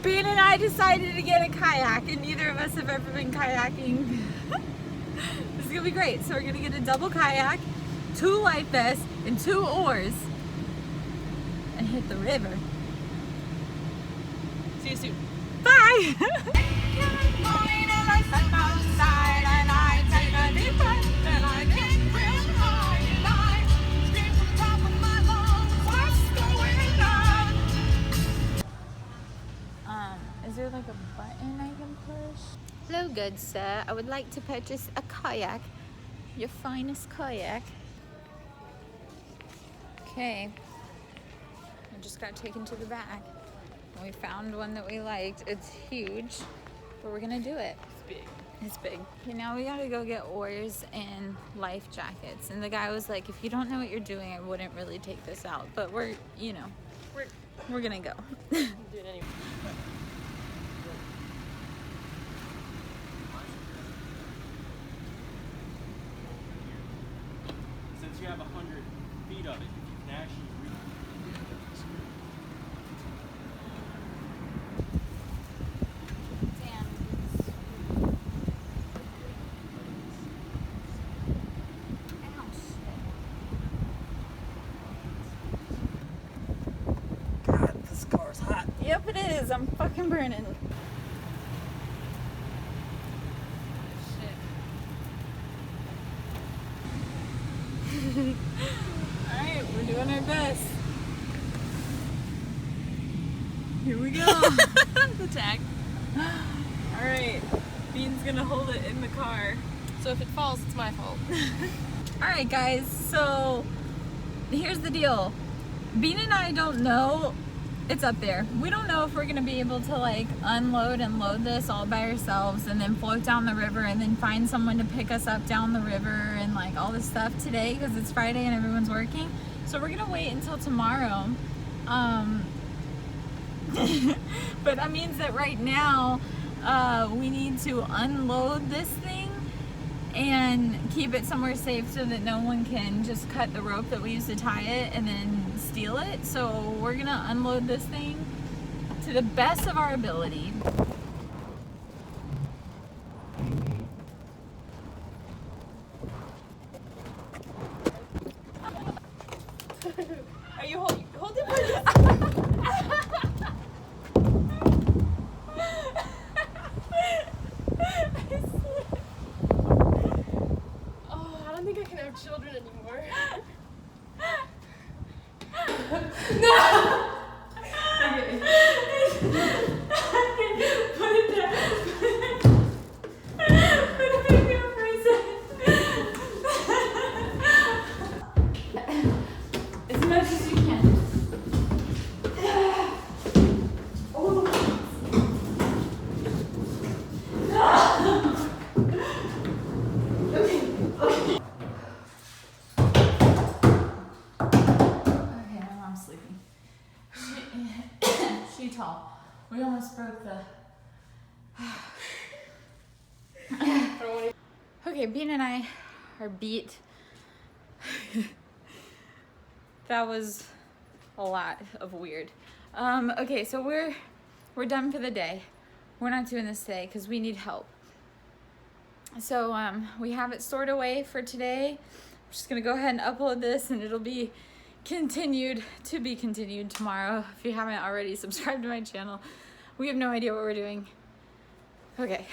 Bean and I decided to get a kayak, and neither of us have ever been kayaking. This is gonna be great. So we're gonna get a double kayak, 2 life vests, and 2 oars, and hit the river. See you soon. Bye! Is there like a button I can push? Hello, good sir. I would like to purchase a kayak. Your finest kayak. Okay. I just got taken to the back. And we found one that we liked. It's huge, but we're gonna do it. It's big. It's big. Okay, now we gotta go get oars and life jackets. And the guy was like, if you don't know what you're doing, I wouldn't really take this out. But we're, you know, we're gonna go. Do it anyway. Since you have 100 feet of it, you can actually read. God, this car's hot. Yep, it is. I'm fucking burning. Alright, we're doing our best. Here we go. The tag. Alright, Bean's gonna hold it in the car. So if it falls, it's my fault. Alright guys, so here's the deal. Bean and I don't know, it's up there. We don't know if we're gonna be able to like unload and load this all by ourselves and then float down the river and then find someone to pick us up down the river and like all this stuff today because it's Friday and everyone's working. So we're gonna wait until tomorrow. But that means that right now we need to unload this thing and keep it somewhere safe so that no one can just cut the rope that we use to tie it and then steal it. So we're gonna unload this thing to the best of our ability. Are you holding it? Oh, I don't think I can have children anymore. No! Okay. Put it down. Put it back down for a second. As much as you can. She tall. We almost broke the. Okay, Bean and I are beat. That was a lot of weird. Okay, so we're done for the day. We're not doing this today because we need help. So we have it stored away for today. I'm just gonna go ahead and upload this and it'll be continued tomorrow. If you haven't already subscribed to my channel, we have no idea what we're doing. Okay,